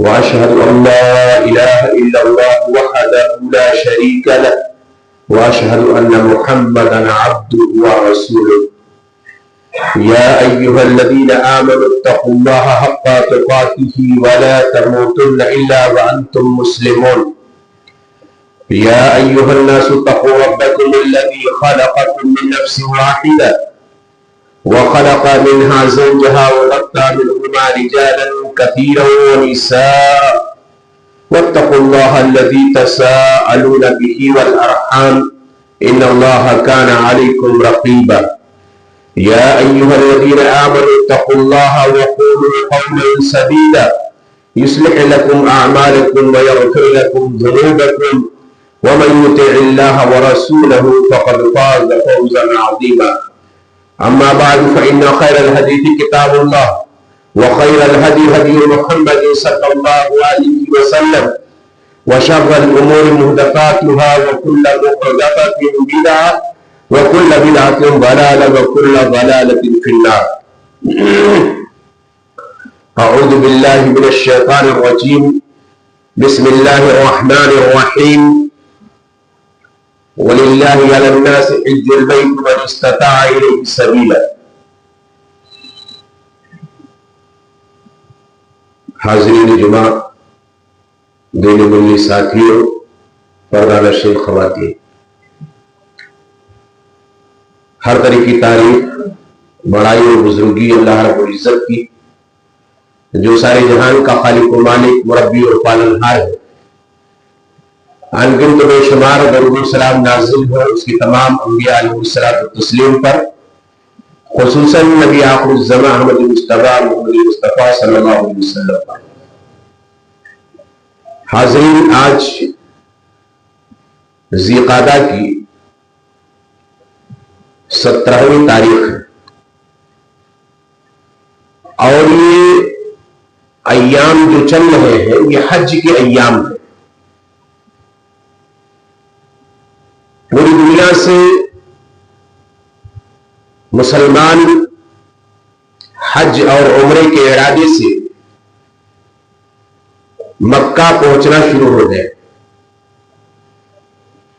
وأشهد أن لا إله إلا الله وحده لا شريك له وأشهد أن محمدا عبده ورسوله يا أيها الذين آمنوا اتقوا الله حق تقاته ولا تموتن إلا وأنتم مسلمون يا أيها الناس اتقوا ربكم الذي خلقكم من نفس واحدة وخلق منها زوجها وبث منهما رجالا كثيرا ونساء واتقوا الله الذي تساءلون به والأرحام إن الله كان عليكم رقيبا يا أيها الذين آمنوا اتقوا الله وقولوا قولا سديدا يصلح لكم أعمالكم ويغفر لكم ذنوبكم ومن يطع الله ورسوله فقد فاز فوزا عظيما أما بعد فإن خير الحديث كتاب الله وخير الهدي هدي محمد صلى الله عليه وسلم وشر الأمور محدثاتها وكل محدثة بدعة وكل بدعة ضلالة وكل ضلالة في النار. أعوذ بالله من الشيطان الرجيم. بسم الله الرحمن الرحيم. وَلِلَّهِ عَلَى النَّاسِ حِجُّ الْبَيْتِ مَنِ اسْتَطَاعَ إِلَيْهِ سَبِيلًا. حاضرین جمعہ، دین ملی ساتھیوں، پردہ نشین خواتین، ہر طرح کی تعریف بڑائی اور بزرگی اللہ رب العزت کی، جو سارے جہان کا خالق و مالک، مربی اور پالنہار ہے. انگن تو بے شمار درود و سلام نازل ہو اس کی تمام انبیاء علیہ الصلوۃ والتسلیم پر، خصوصاً نبی آخر الزمان احمد مصطفیٰ محمد مصطفیٰ صلی اللہ علیہ وسلم پر. حاضرین، آج ذی قعدہ کی 17ویں تاریخ ہے اور یہ ایام جو چل رہے ہیں یہ حج کے ایام ہیں. پوری دنیا سے مسلمان حج اور عمرے کے ارادے سے مکہ پہنچنا شروع ہو گئے.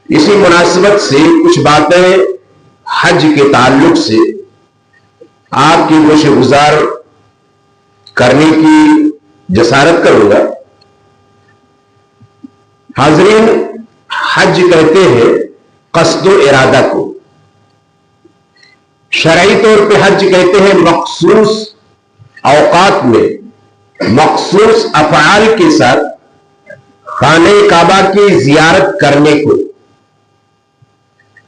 اسی مناسبت سے کچھ باتیں حج کے تعلق سے آپ کی گوش گزار کرنے کی جسارت کروں گا. حاضرین، حج کہتے ہیں قصد و ارادہ کو. شرعی طور پہ حج کہتے ہیں مخصوص اوقات میں مخصوص افعال کے ساتھ خانہ کعبہ کی زیارت کرنے کو.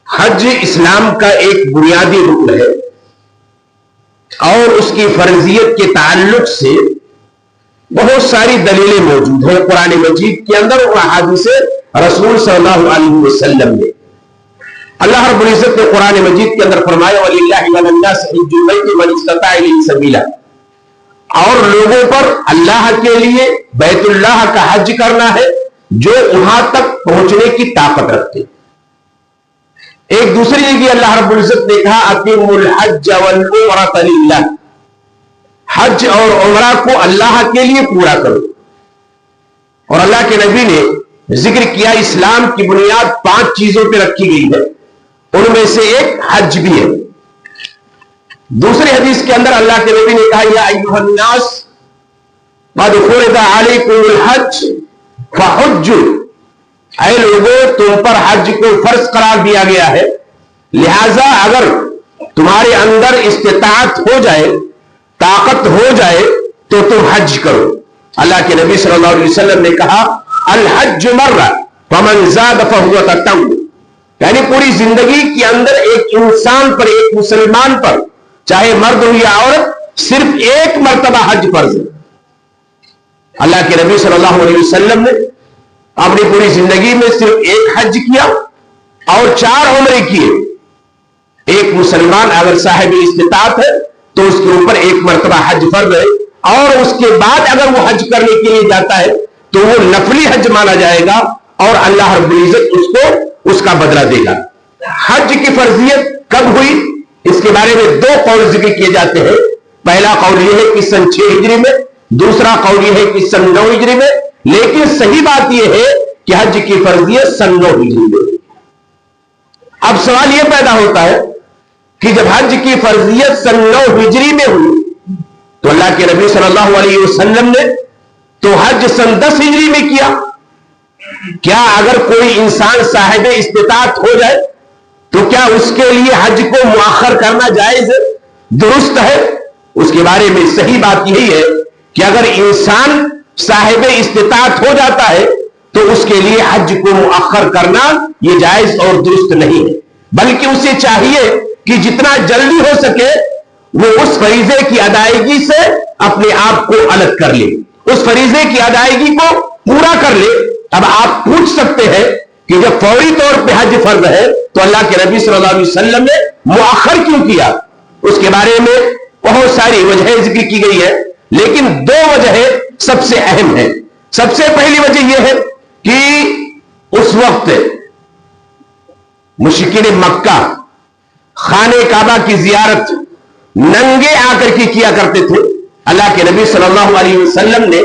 حج اسلام کا ایک بنیادی رکن ہے اور اس کی فرضیت کے تعلق سے بہت ساری دلیلیں موجود ہیں قرآن مجید کے اندر اور احادیث رسول صلی اللہ علیہ وسلم میں. اللہ رب العزت نے قرآن مجید کے اندر فرمایا وَلِلَّهِ عَلَى النَّاسِ حِجُّ الْبَيْتِ مَنِ اسْتَطَاعَ إِلَيْهِ سَبِيلًا، اور لوگوں پر اللہ کے لیے بیت اللہ کا حج کرنا ہے جو وہاں تک پہنچنے کی طاقت رکھتے. ایک دوسری جگہ اللہ رب العزت نے کہا أَتِمُّ الْحَجَّ وَالْعُمْرَةَ لِلَّهِ، حج اور عمرہ کو اللہ کے لیے پورا کرو. اور اللہ کے نبی نے ذکر کیا اسلام کی بنیاد 5 چیزوں پہ رکھی گئی ہے، ان میں سے ایک حج بھی ہے. دوسری حدیث کے اندر اللہ کے نبی نے کہا یا ایھا الناس قد فرض علیکم الحج فحجوا، اے لوگوں تم پر حج کو فرض قرار دیا گیا ہے، لہذا اگر تمہارے اندر استطاعت ہو جائے، طاقت ہو جائے تو تم حج کرو. اللہ کے نبی صلی اللہ علیہ وسلم نے کہا الحج مرہ فمن زاد فہو تطوع، یعنی پوری زندگی کے اندر ایک انسان پر، ایک مسلمان پر، چاہے مرد ہو یا عورت، صرف ایک مرتبہ حج فرض ہے. اللہ کے نبی صلی اللہ علیہ وسلم نے اپنی پوری زندگی میں صرف ایک حج کیا اور 4 عمرے کیے. ایک مسلمان اگر صاحب استطاعت ہے تو اس کے اوپر ایک مرتبہ حج فرض ہے، اور اس کے بعد اگر وہ حج کرنے کے لیے جاتا ہے تو وہ نفلی حج مانا جائے گا اور اللہ رب العزت اس کو اس کا بدلہ دے گا. حج کی فرضیت کب ہوئی اس کے بارے میں 2 قول ذکر کیے جاتے ہیں. پہلا قول یہ ہے کہ سن 6 ہجری میں دوسرا قول یہ ہے کہ سن 9 ہجری میں، لیکن صحیح بات یہ ہے کہ حج کی فرضیت سن 9 ہجری میں۔ اب سوال یہ پیدا ہوتا ہے کہ جب حج کی فرضیت سن 9 ہجری میں ہوئی تو اللہ کے نبی صلی اللہ علیہ وسلم نے تو حج سن 10 ہجری میں کیا۔ کیا اگر کوئی انسان صاحب استطاعت ہو جائے تو کیا اس کے لیے حج کو مؤخر کرنا جائز ہے، درست ہے؟ اس کے بارے میں صحیح بات یہی ہے کہ اگر انسان صاحب استطاعت ہو جاتا ہے تو اس کے لیے حج کو مؤخر کرنا یہ جائز اور درست نہیں ہے، بلکہ اسے چاہیے کہ جتنا جلدی ہو سکے وہ اس فریضے کی ادائیگی سے اپنے آپ کو الگ کر لے، اس فریضے کی ادائیگی کو پورا کر لے۔ اب آپ پوچھ سکتے ہیں کہ جب فوری طور پہ حج فرض ہے تو اللہ کے نبی صلی اللہ علیہ وسلم نے مؤخر کیوں کیا؟ اس کے بارے میں بہت ساری وجہیں ذکر کی گئی ہے، لیکن 2 وجہیں سب سے اہم ہیں۔ سب سے پہلی وجہ یہ ہے کہ اس وقت مشرکین مکہ خانہ کعبہ کی زیارت ننگے آ کر کے کیا کرتے تھے۔ اللہ کے نبی صلی اللہ علیہ وسلم نے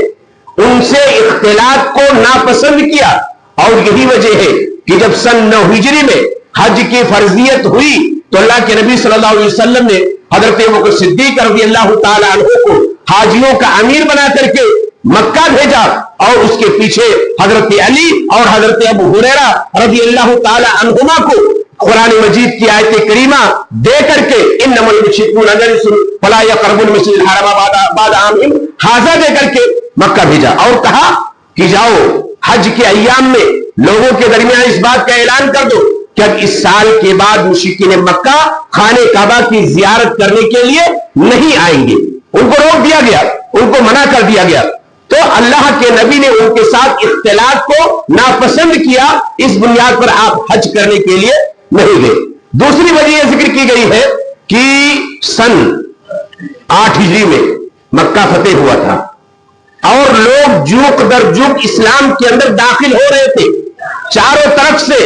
ان سے اختلاط کو ناپسند کیا، اور یہی وجہ ہے کہ جب سن 9 ہجری میں حج کی فرضیت ہوئی تو اللہ کے نبی صلی اللہ علیہ وسلم نے حضرت ابوبکر صدیق رضی اللہ تعالی عنہ کو حاجیوں کا امیر بنا کر کے مکہ بھیجا، اور اس کے پیچھے حضرت علی اور حضرت ابو ہریرہ رضی اللہ تعالی عنہما کو قرآن مجید کی آیت کریمہ دے کر کے انما المشرکون نجس فلا یقربوا المسجد الحرام بعد عامہم ھذا دے کر کے مکہ بھیجا، اور کہا کہ جاؤ حج کے ایام میں لوگوں کے درمیان اس بات کا اعلان کر دو کہ اب اس سال کے بعد مشرکین مکہ خانہ کعبہ کی زیارت کرنے کے لیے نہیں آئیں گے۔ ان کو روک دیا گیا، ان کو منع کر دیا گیا۔ تو اللہ کے نبی نے ان کے ساتھ اختلاط کو ناپسند کیا، اس بنیاد پر آپ حج کرنے کے لیے نہیں گئے۔ دوسری وجہ یہ ذکر کی گئی ہے کہ سن 8 ہجری میں مکہ فتح ہوا تھا، اور لوگ جوق در جوق اسلام کے اندر داخل ہو رہے تھے، چاروں طرف سے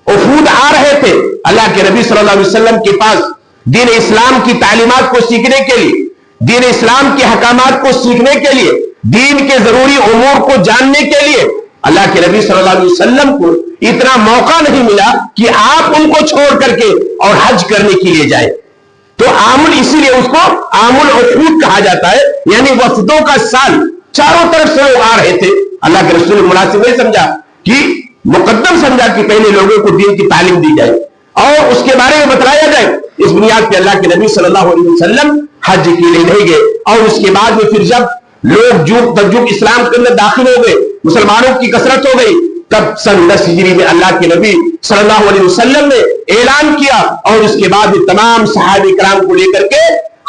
وفود آ رہے تھے اللہ کے نبی صلی اللہ علیہ وسلم کے پاس دین اسلام کی تعلیمات کو سیکھنے کے لیے، دین اسلام کے احکامات کو سیکھنے کے لیے، دین کے ضروری امور کو جاننے کے لیے۔ اللہ کے نبی صلی اللہ علیہ وسلم کو اتنا موقع نہیں ملا کہ آپ ان کو چھوڑ کر کے اور حج کرنے کے لیے جائیں۔ تو عامل، اسی لیے اس کو عامل الوفود کہا جاتا ہے، یعنی وفدوں کا سال، چاروں طرف سے لوگ آ رہے تھے۔ اللہ کے رسول مناسب نہیں سمجھا کہ مقدم سمجھا کہ پہلے لوگوں کو دین کی تعلیم دی جائے اور اس کے بارے میں بتلایا جائے۔ اس بنیاد پہ اللہ کے نبی صلی اللہ علیہ وسلم حج کے لیے نہیں گئے، اور اس کے بعد میں پھر جب لوگ جوق در جوق اسلام کے اندر داخل ہو گئے، مسلمانوں کی کثرت ہو گئی، تب سن 10 ہجری میں اللہ کے نبی صلی اللہ علیہ وسلم نے اعلان کیا، اور اس کے بعد میں تمام صحابہ کرام کو لے کر کے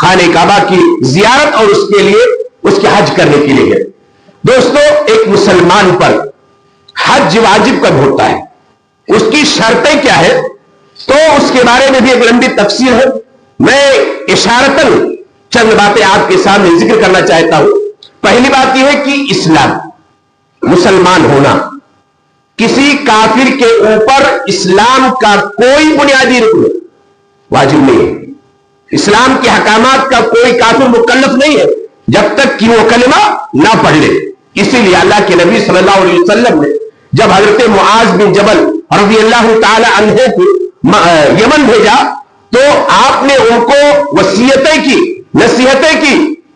خانہ کعبہ کی زیارت اور اس کے لیے اس کے حج کرنے کے لیے گئے۔ دوستو، ایک مسلمان پر حج واجب کب ہوتا ہے، اس کی شرطیں کیا ہے، تو اس کے بارے میں بھی ایک لمبی تفصیل ہے۔ میں اشارتاً چند باتیں آپ کے سامنے ذکر کرنا چاہتا ہوں۔ پہلی بات یہ ہے کہ اسلام، مسلمان ہونا، کسی کافر کے اوپر اسلام کا کوئی بنیادی رکن واجب نہیں ہے۔ اسلام کے حکامات کا کوئی کافر مکلف نہیں ہے جب تک کہ وہ کلمہ نہ پڑھ لے۔ اسی لیے اللہ کے نبی صلی اللہ علیہ وسلم نے جب حضرت معاذ بن جبل رضی اللہ تعالی عنہ کو یمن بھیجا تو آپ نے ان کو وصیتیں کی، نصیحتیں کی۔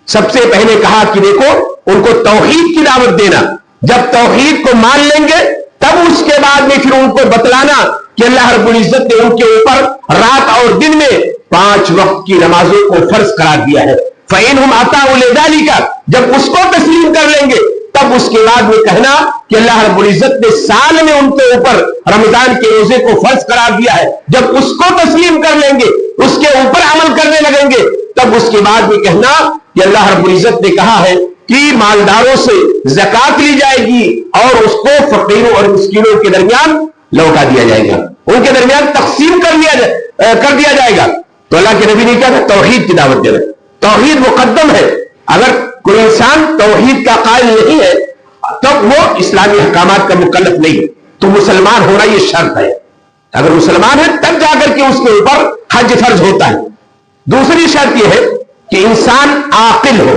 سب سے پہلے کہا کہ دیکھو، ان کو توحید کی دعوت دینا، جب توحید کو مان لیں گے تب اس کے بعد میں پھر ان کو بتلانا کہ اللہ رب العزت نے ان کے اوپر رات اور دن میں 5 وقت کی نمازوں کو فرض قرار دیا ہے۔ فَإِنْهُمْ أَطَاعُوا لِذَلِكَ، جب اس کو تسلیم کر لیں گے تب اس کے بعد میں کہنا کہ اللہ رب العزت نے سال میں ان کے اوپر رمضان کے روزے کو فرض قرار دیا ہے۔ جب اس کو تسلیم کر لیں گے، اس کے اوپر عمل کرنے لگیں گے، تب اس کے بعد میں کہنا کہ اللہ رب العزت نے کہا ہے کہ مالداروں سے زکات لی جائے گی اور اس کو فقیروں اور مسکینوں کے درمیان لوٹا دیا جائے گا، ان کے درمیان تقسیم کر دیا جائے گا۔ تو اللہ کے نبی نے کہا کہ توحید کی دعوت دے رہے، توحید مقدم ہے۔ اگر کوئی انسان توحید کا قائل نہیں ہے تب وہ اسلامی احکامات کا مکلف نہیں ہے۔ تو مسلمان ہونا یہ شرط ہے، اگر مسلمان ہے تب جا کر کے اس کے اوپر حج فرض ہوتا ہے۔ دوسری شرط یہ ہے کہ انسان عاقل ہو،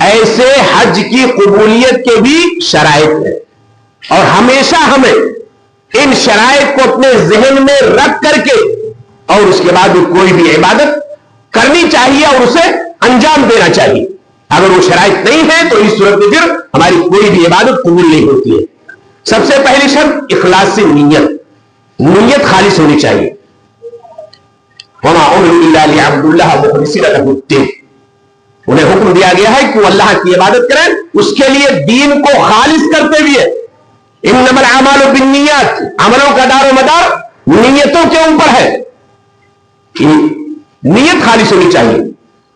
ایسے حج کی قبولیت کے بھی شرائط ہیں، اور ہمیشہ ہمیں ان شرائط کو اپنے ذہن میں رکھ کر کے اور اس کے بعد کوئی بھی عبادت کرنی چاہیے اور اسے انجام دینا چاہیے۔ اگر وہ شرائط نہیں ہے تو اس صورت میں پھر ہماری کوئی بھی عبادت قبول نہیں ہوتی ہے۔ سب سے پہلی شرط اخلاص سے نیت خالص ہونی چاہیے۔ وما امروا الا ليعبدوا الله مخلصين له الدين، انہیں حکم دیا گیا ہے کہ وہ اللہ کی عبادت کریں، اس کے لیے دین کو خالص کرتے ہوئے۔ انما الاعمال بالنیات، عملوں کا دار و مدار نیتوں کے اوپر ہے۔ نیت خالص ہونی چاہیے،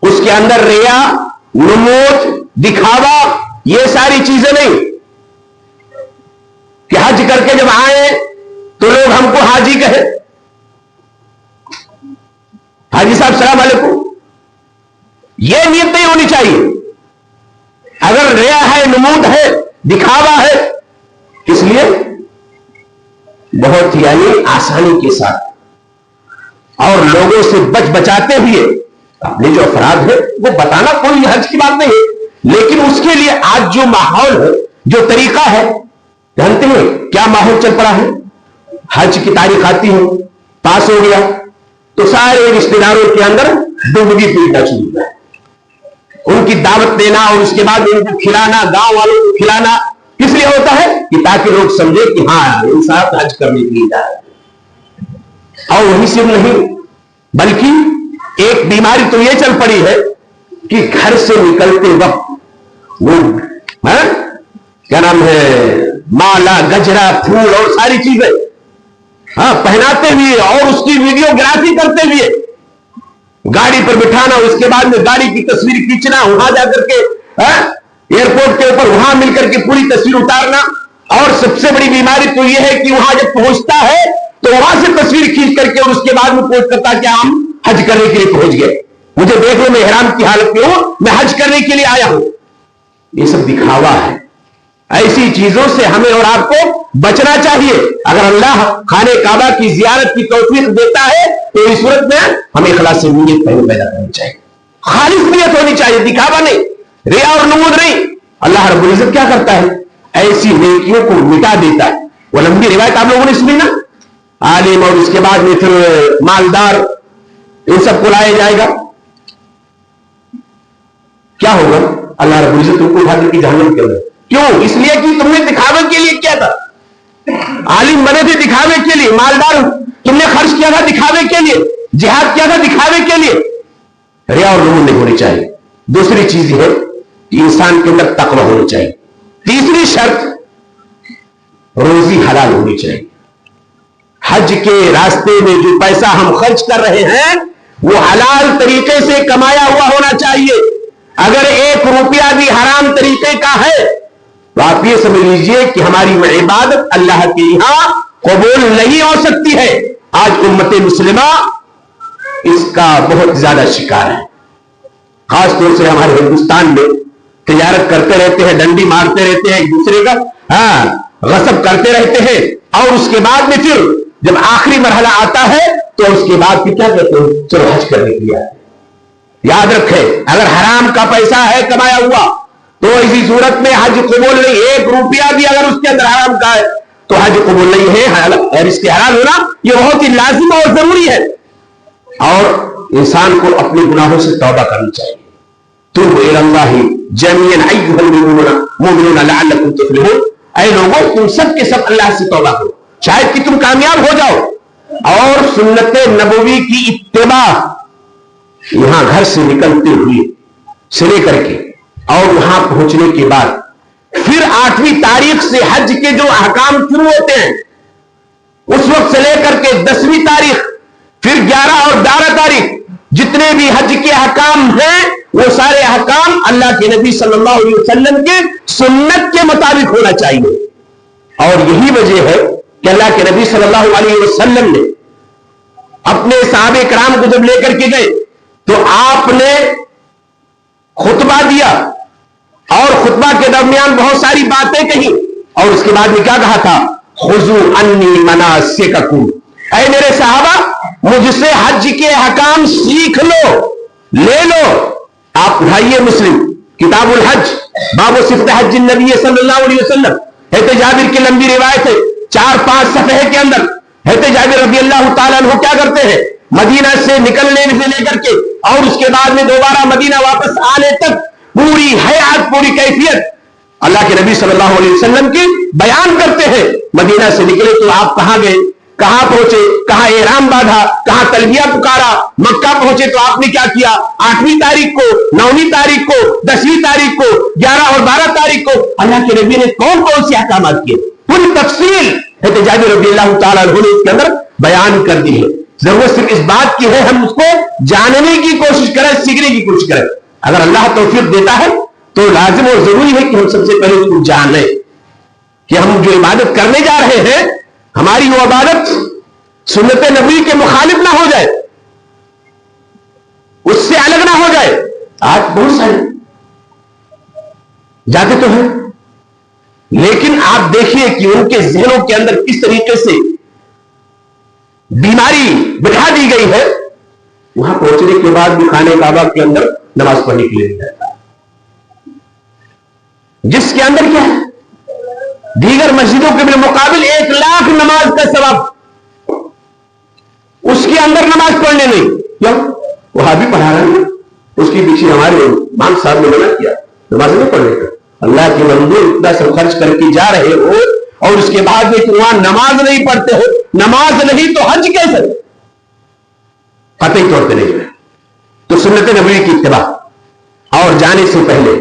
اس کے اندر ریا، نمود، دکھاوا، یہ ساری چیزیں نہیں کہ حج کر کے جب آئے تو لوگ ہم کو حاجی کہے، حاجی صاحب السلام علیکم، یہ نیت نہیں ہونی چاہیے۔ اگر ریا ہے، نمود ہے، دکھاوا ہے، اس لیے بہت آسانی کے ساتھ اور لوگوں سے بچاتے ہوئے اپنے جو افراد ہے وہ بتانا کوئی حج کی بات نہیں ہے، لیکن اس کے لیے آج جو ماحول ہے، جو طریقہ ہے، جانتے ہیں کیا ماحول چل پڑا ہے؟ حج کی تاریخ آتی ہے، پاس ہو گیا تو سارے رشتے داروں کے اندر ڈوبگی پیٹنا شروع ہے، ان کی دعوت دینا اور اس کے بعد ان کو کھلانا، گاؤں والوں کو کھلانا، کس لیے ہوتا ہے کہ تاکہ لوگ سمجھے کہ ہاں انسان حج کرنے کے لیے جا رہا ہے۔ اور وہی صرف نہیں بلکہ ایک بیماری تو یہ چل پڑی ہے کہ گھر سے نکلتے وقت وہ کیا نام ہے، مالا، گجرا، پھول اور ساری چیزیں پہناتے ہوئے اور اس کی ویڈیوگرافی کرتے ہوئے گاڑی پر بٹھانا، اس کے بعد میں گاڑی کی تصویر کھینچنا، وہاں جا کر کے ایئرپورٹ کے اوپر وہاں مل کر کے پوری تصویر اتارنا، اور سب سے بڑی بیماری تو یہ ہے کہ وہاں جب پہنچتا ہے تو وہاں سے تصویر کھینچ کر کے اور اس کے بعد میں پوسٹ کرتا کہ ہم حج کرنے کے لیے پہنچ گئے، مجھے دیکھ لو میں احرام کی حالت میں ہوں، میں حج کرنے کے لیے آیا ہوں۔ یہ سب دکھاوا ہے۔ ایسی چیزوں سے ہمیں اور آپ کو بچنا چاہیے۔ اگر اللہ خانہ کعبہ کی زیارت کی توفیق دیتا ہے تو اس صورت میں ہمیں اخلاص سے نیت پہلے پیدا کرنی چاہیے، خالص نیت ہونی چاہیے، دکھاوا نہیں، ریا اور نمود نہیں۔ اللہ رب العزت کیا کرتا ہے؟ ایسی نیکیوں کو مٹا دیتا ہے۔ وہ لمبی روایت آپ لوگوں نے سنی نا، عالم اور اس کے بعد میں پھر مالدار، ان سب کو لایا جائے گا، کیا ہوگا؟ اللہ رب العزت تم کو اٹھا کر کے جہنم کے اندر، کیوں؟ اس لیے کہ تم نے دکھاوے کے لیے کیا تھا، عالم بنے تھے دکھاوے کے لیے، مالدار تم نے خرچ کیا تھا دکھاوے کے لیے، جہاد کیا تھا دکھاوے کے لیے۔ ریا اور نمود نہیں ہونی چاہیے۔ دوسری چیز یہ ہے کہ انسان کے اندر تقوی ہونی چاہیے۔ تیسری شرط روزی حلال ہونی چاہیے۔ حج کے راستے میں جو پیسہ ہم خرچ کر رہے ہیں وہ حلال طریقے سے کمایا ہوا ہونا چاہیے۔ اگر 1 روپیہ بھی حرام طریقے کا ہے تو آپ یہ سمجھ لیجئے کہ ہماری عبادت اللہ کے یہاں قبول نہیں ہو سکتی ہے۔ آج امت مسلمہ اس کا بہت زیادہ شکار ہے، خاص طور سے ہمارے ہندوستان میں تجارت کرتے رہتے ہیں، ڈنڈی مارتے رہتے ہیں ایک دوسرے کا، غصب کرتے رہتے ہیں، اور اس کے بعد میں پھر جب آخری مرحلہ آتا ہے تو اس کے بعد پھر کیا کہتے ہیں؟ چلو حج کرنے کے لیے آتے ہیں۔ یاد رکھے اگر حرام کا پیسہ ہے کمایا ہوا تو اسی صورت میں حج قبول نہیں۔ 1 روپیہ بھی اگر اس کے اندر حرام کا ہے تو حج قبول نہیں ہے، اور اس کے حلال ہونا یہ بہت ہی لازم اور ضروری ہے۔ اور انسان کو اپنے گناہوں سے توبہ کرنی چاہیے۔ توبوا الی اللہ جمیعا ایھا المؤمنون لعلکم تفلحون، اے لوگوں تم سب کے سب اللہ سے توبہ کرو شاید کہ تم کامیاب ہو جاؤ۔ اور سنت نبوی کی اتباع، یہاں گھر سے نکلتے ہوئے سے لے کر کے اور وہاں پہنچنے کے بعد پھر 8ویں تاریخ سے حج کے جو احکام شروع ہوتے ہیں اس وقت سے لے کر کے 10ویں تاریخ، پھر 11 اور 12 تاریخ جتنے بھی حج کے احکام ہیں وہ سارے احکام اللہ کے نبی صلی اللہ علیہ وسلم کے سنت کے مطابق ہونا چاہیے۔ اور یہی وجہ ہے کہ اللہ کے نبی صلی اللہ علیہ وسلم نے اپنے صحابہ کرام کو جب لے کر کے گئے تو آپ نے خطبہ دیا، اور خطبہ کے درمیان بہت ساری باتیں کہی، اور اس کے بعد میں کیا کہا تھا؟ خذوا عنی مناسککم، اے میرے صحابہ مجھ سے حج کے احکام سیکھ لو، لے لو۔ آپ اٹھائیے مسلم کتاب الحج باب صفت حج النبی صلی اللہ علیہ وسلم، حضرت جابر کی لمبی روایت ہے، 4-5 صفحے کے اندر حضرت جابر رضی اللہ تعالیٰ عنہ کیا کرتے ہیں، مدینہ سے نکلنے سے لے کر کے اور اس کے بعد میں دوبارہ مدینہ واپس آنے تک پوری حیات، پوری کیفیت اللہ کے نبی صلی اللہ علیہ وسلم کی بیان کرتے ہیں۔ مدینہ سے نکلے تو آپ کہاں گئے، کہاں پہنچے، کہاں احرام باندھا، کہاں تلبیہ پکارا، مکہ پہنچے تو آپ نے کیا کیا، 8ویں تاریخ کو، 9ویں تاریخ کو، 10ویں تاریخ کو، 11 اور 12 تاریخ کو اللہ کے نبی نے کون کون سے احکامات کیے، پوری تفصیل حضرت جابر رضی اللہ تعالیٰ عنہ نے اس کے اندر بیان کر دی ہے۔ ضرورت صرف اس بات کی ہے ہم اس کو جاننے کی کوشش کریں، سیکھنے کی کوشش کریں۔ اگر اللہ توفیق دیتا ہے تو لازم اور ضروری ہے کہ ہم سب سے پہلے اس کو جانیں کہ ہم جو عبادت کرنے جا رہے ہیں ہماری وہ عبادت سنت نبوی کے مخالف نہ ہو جائے، اس سے الگ نہ ہو جائے۔ آج بہت سارے جاتے تو ہیں لیکن آپ دیکھیے کہ ان کے ذہنوں کے اندر کس طریقے سے بیماری بٹھا دی گئی ہے، وہاں پہنچنے کے بعد بھی خانہ کعبہ کے اندر نماز پڑھنے کے لیے نہیں جاتا، جس کے اندر کیا ہے دیگر مسجدوں کے بالمقابل 1 لاکھ نماز کا ثواب، اس کے اندر نماز پڑھنے نہیں، کیوں؟ وہاں بھی پڑھا رہا ہے، اس کے پیچھے ہمارے امام صاحب نے منع کیا نماز نہیں پڑھنے کا۔ اللہ کے بندے اتنا سب خرچ کر کے جا رہے ہو اور اس کے بعد میں وہاں نماز نہیں پڑھتے ہو، نماز نہیں تو حج کیسے؟ قطعی طور پہ نہیں ہے۔ تو سنت نبوی کی اتباع اور جانے سے پہلے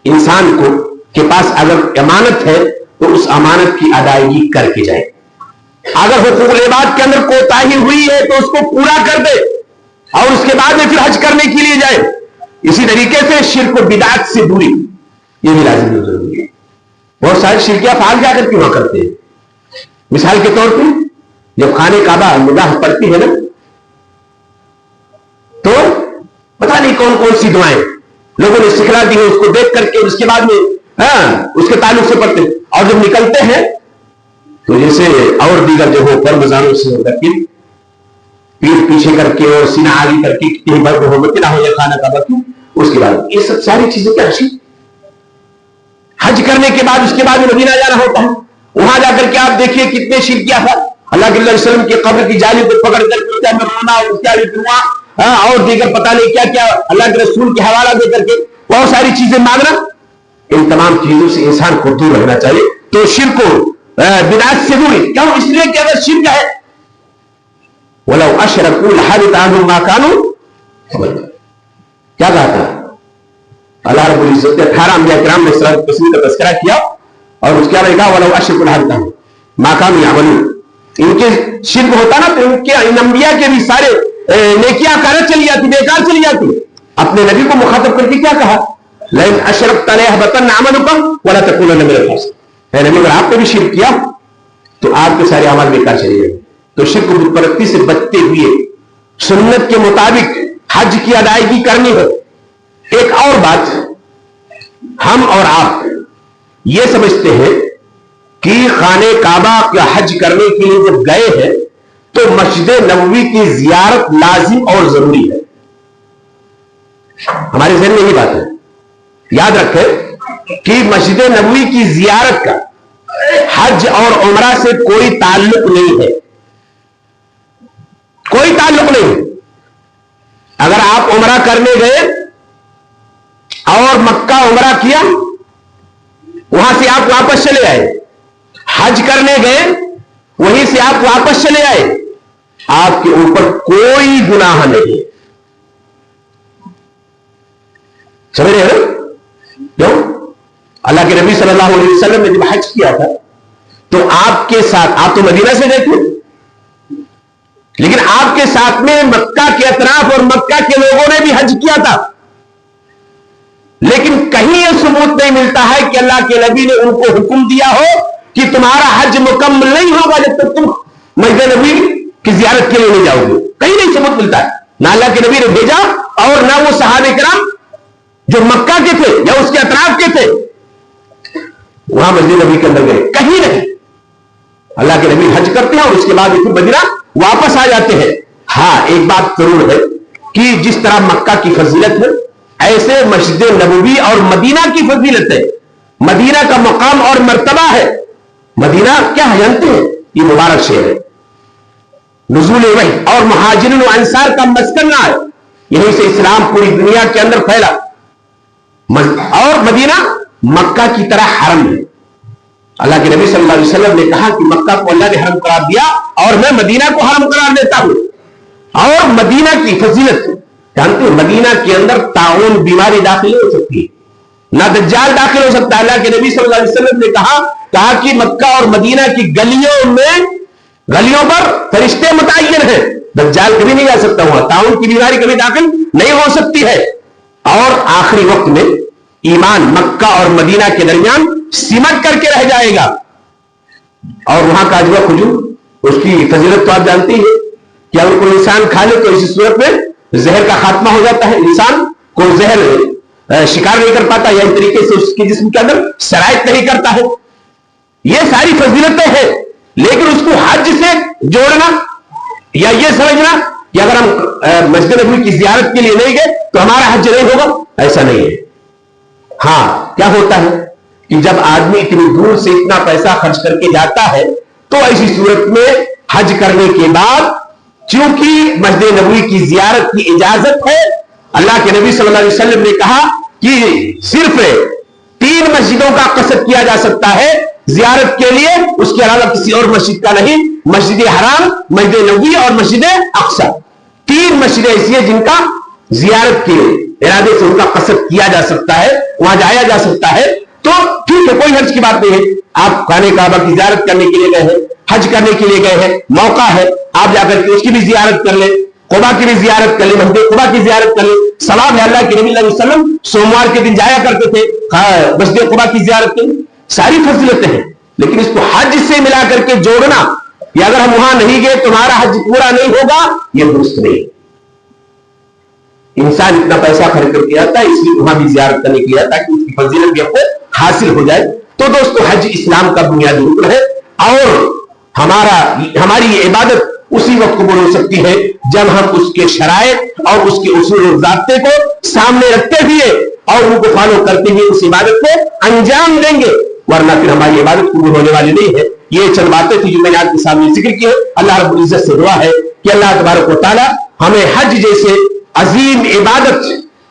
انسان کو کے پاس اگر امانت ہے تو اس امانت کی ادائیگی کر کے جائے، اگر حقوق العباد کے اندر کوتاہی ہوئی ہے تو اس کو پورا کر دے اور اس کے بعد میں پھر حج کرنے کے لیے جائے۔ اسی طریقے سے شرک و بدعت سے دوری یہ بھی لازمی اور ضروری ہے۔ بہت سارے شرکیہ افعال جا کر کے وہاں کرتے ہیں، مثال کے طور پہ جب خانہ کعبہ نگاہ پڑتی ہے نا تو پتہ نہیں کون کون سی دعائیں لوگوں نے سکھلا دی ہے، اس کو دیکھ کر کے اس کے بعد میں اس کے تعلق سے پڑھتے ہیں، اور جب نکلتے ہیں تو جیسے اور دیگر جو ہو پر مزاروں سے ہو کر کے پیٹ پیچھے کر کے اور سینہ آگے کر کے کہیں بھر محبت نہ ہو یا خانہ کعبہ کی، اس کے بعد یہ سب ساری چیزیں کیا حج کرنے کے بعد اس کے بعد مدینہ جانا ہوتا ہے، وہاں جا کر کے آپ دیکھیے کتنے شرکیہ تھا، اللہ کے علیہ وسلم کے قبر کی جالی کو پکڑ کر کے میں رونا اور کیا دعا اور دیگر پتہ نہیں کیا کیا اللہ کے رسول کے حوالہ دے کر کے بہت ساری چیزیں مانگنا، ان تمام چیزوں سے انسان کو دور رہنا چاہیے۔ تو شرک و بدعت سے دوری، کیوں؟ اس لیے کہ اگر شرک ہے وَلَوْ أَشْرَكُوا لَحَبِطَ عَنْهُمْ مَا كَانُوا، کیا کہا تھا اللہ رب العزت نے 18 انبیاء کرام نے اسرائیل قسم کا تذکرہ کیا اور اس کے بعد کہا وَلَوْ أَشْرَكُوا لَحَبِطَ عَنْهُمْ مَا كَانُوا يَعْمَلُونَ، ان کے شرک ہوتا نا تو ان کے انبیاء کے بھی سارے نیکیاں کارت چلی جاتی، بیکار چلی جاتی۔ اپنے نبی کو مخاطب کر کے کیا کہا لَئِنْ أَشْرَكْتَ لَيَحْبَطَنَّ عَمَلُكَ وَلَا تَكُونَنَّ مِنَ الْخَاسِرِينَ، اے نبی اگر آپ نے بھی شرک کیا تو آپ کے سارے اعمال بیکار چلے جائیں۔ تو شرک و بت پرستی سے بچتے ہوئے سنت کے مطابق حج کی ادائیگی کرنی ہو۔ ایک اور بات، ہم اور آپ یہ سمجھتے ہیں کہ خانہ کعبہ کا حج کرنے کے لیے جب گئے ہیں تو مسجد نبوی کی زیارت لازم اور ضروری ہے۔ ہمارے ذہن میں یہ بات ہے، یاد رکھیں کہ مسجد نبوی کی زیارت کا حج اور عمرہ سے کوئی تعلق نہیں ہے، کوئی تعلق نہیں۔ اگر آپ عمرہ کرنے گئے اور مکہ عمرہ کیا، وہاں سے آپ واپس چلے آئے، حج کرنے گئے وہیں سے آپ واپس چلے آئے، آپ کے اوپر کوئی گناہ نہیں۔ سمجھ رہے ہیں؟ کیوں؟ اللہ کے نبی صلی اللہ علیہ وسلم نے جب حج کیا تھا تو آپ کے ساتھ، آپ تو مدینہ سے گئے تھے لیکن آپ کے ساتھ میں مکہ کے اطراف اور مکہ کے لوگوں نے بھی حج کیا تھا، لیکن کہیں یہ ثبوت نہیں ملتا ہے کہ اللہ کے نبی نے ان کو حکم دیا ہو کہ تمہارا حج مکمل نہیں ہوگا جب تک تم مسجد نبوی کی زیارت کے لیے نہیں جاؤ گے۔ کہیں نہیں ثبوت ملتا ہے، نہ اللہ کے نبی نے بھیجا اور نہ وہ صحابہ کرام جو مکہ کے تھے یا اس کے اطراف کے تھے وہاں مسجد نبوی کے اندر گئے، کہیں نہیں۔ اللہ کے نبی حج کرتے ہیں اور اس کے بعد پھر مدینہ واپس آ جاتے ہیں۔ ہاں ایک بات ضرور ہے کہ جس طرح مکہ کی فضیلت ہے ایسے مسجد نبوی اور مدینہ کی فضیلت ہے، مدینہ کا مقام اور مرتبہ ہے. مدینہ کیا ہے جانتے ہیں؟ یہ مبارک شہر ہے، نزول وحی اور مہاجرین و انصار کا مسکن ہے. یہیں سے اسلام پوری دنیا کے اندر پھیلا. اور مدینہ مکہ کی طرح حرم ہے. اللہ کے نبی صلی اللہ علیہ وسلم نے کہا کہ مکہ کو اللہ نے حرم قرار دیا اور میں مدینہ کو حرم قرار دیتا ہوں. اور مدینہ کی فضیلت جانتے ہیں؟ مدینہ کے اندر طاعون بیماری داخل ہو سکتی ہے، نہ دجال داخل ہو سکتا ہے. اللہ کے نبی صلی اللہ علیہ وسلم نے کہا کہ مکہ اور مدینہ کی گلیوں پر فرشتے متعین ہیں، دجال کبھی نہیں جا سکتا ہوا، طاعون کی بیماری کبھی داخل نہیں ہو سکتی ہے. اور آخری وقت میں ایمان مکہ اور مدینہ کے درمیان سمٹ کر کے رہ جائے گا. اور وہاں کا اجوا کھجور، اس کی فضیلت تو آپ جانتے ہیں کہ اگر کوئی انسان کھا لے تو اسی صورت میں زہر کا خاتمہ ہو جاتا ہے. انسان کو زہر شکار نہیں کر پاتا یا اس طریقے سے اس کے جسم کے اندر سرایت نہیں کرتا ہے. یہ ساری فضیلتیں ہیں، لیکن اس کو حج سے جوڑنا یا یہ سمجھنا کہ اگر ہم مسجد نبوی کی زیارت کے لیے نہیں گئے تو ہمارا حج نہیں ہوگا، ایسا نہیں ہے. ہاں کیا ہوتا ہے کہ جب آدمی اتنی دور سے اتنا پیسہ خرچ کر کے جاتا ہے تو ایسی صورت میں حج کرنے کے بعد چونکہ مسجد نبوی کی زیارت کی اجازت ہے، اللہ کے نبی صلی اللہ علیہ وسلم نے کہا کہ صرف 3 مسجدوں کا قصد کیا جا سکتا ہے زیارت کے لیے، اس کے علاوہ کسی اور مسجد کا نہیں. مسجد حرام، مسجد نبوی اور مسجد اقصی، 3 مسجدیں ایسی ہیں جن کا زیارت کے ارادے سے ان کا قصد کیا جا سکتا ہے، وہاں جایا جا سکتا ہے. تو ٹھیک ہے، کوئی حرج کی بات نہیں ہے. آپ خانہ کعبہ کی زیارت کرنے کے لیے گئے ہیں، حج کرنے کے لیے گئے ہیں، موقع ہے آپ جا کر کے اس کی بھی زیارت کر لیں، قبا کی بھی زیارت کر لیں، مسجد قبا کی زیارت کر لیں. ثواب ہے. اللہ کے نبی صلی اللہ علیہ وسلم سوموار کے دن جایا کرتے تھے مسجد قبا کی زیارت کے لیے. ساری فضیلتیں ہیں، لیکن اس کو حج سے ملا کر کے جوڑنا کہ اگر ہم وہاں نہیں گئے تو ہمارا حج پورا نہیں ہوگا، یہ درست نہیں. انسان اتنا پیسہ خرچ کر کے آتا ہے اس لیے وہاں بھی زیارت کرنے کے لیے آتا ہے کہ اس کی فضیلت بھی کو حاصل ہو جائے. تو دوستو حج اسلام کا بنیادی رکن ہے اور ہماری یہ عبادت اسی وقت قبول ہو سکتی ہے جب ہم اس کے شرائط اور اس کے اصول و ضابطے کو سامنے رکھتے ہوئے اور ان کو فالو کرتے ہوئے اس عبادت کو انجام دیں گے، ورنہ پھر ہماری عبادت قبول ہونے والی نہیں ہے. یہ چند باتیں تھی جو میں نے آپ کے سامنے ذکر کی ہے. اللہ رب العزت سے دعا ہے کہ اللہ تبارک و تعالی ہمیں حج جیسے عظیم عبادت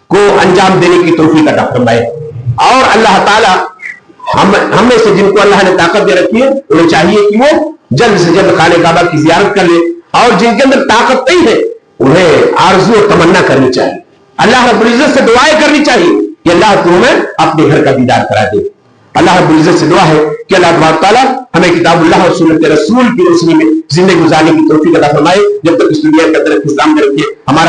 کو انجام دینے کی توفیق عطا فرمائے. اور اللہ تعالی ہم میں سے جن کو اللہ نے طاقت دے رکھی ہے انہیں چاہیے کہ وہ جلد سے جلد خانہ کعبہ کی زیارت کر لیں، اور جن کے اندر طاقت نہیں ہے انہیں آرزو و تمنا کرنی چاہیے. اللہ رب العزت سے دعائیں کرنی چاہیے کہ اللہ تمہیں اپنے گھر کا دیدار کرا دے. اللہ رب العزت سے دعا ہے کہ اللہ تبارک تعالیٰ ہمیں کتاب اللہ اور سنت رسول کی روشنی میں زندگی گزارنے کی توفیق عطا فرمائے. جب تک اس دنیا کے اندر انتظام میں رکھے ہمارا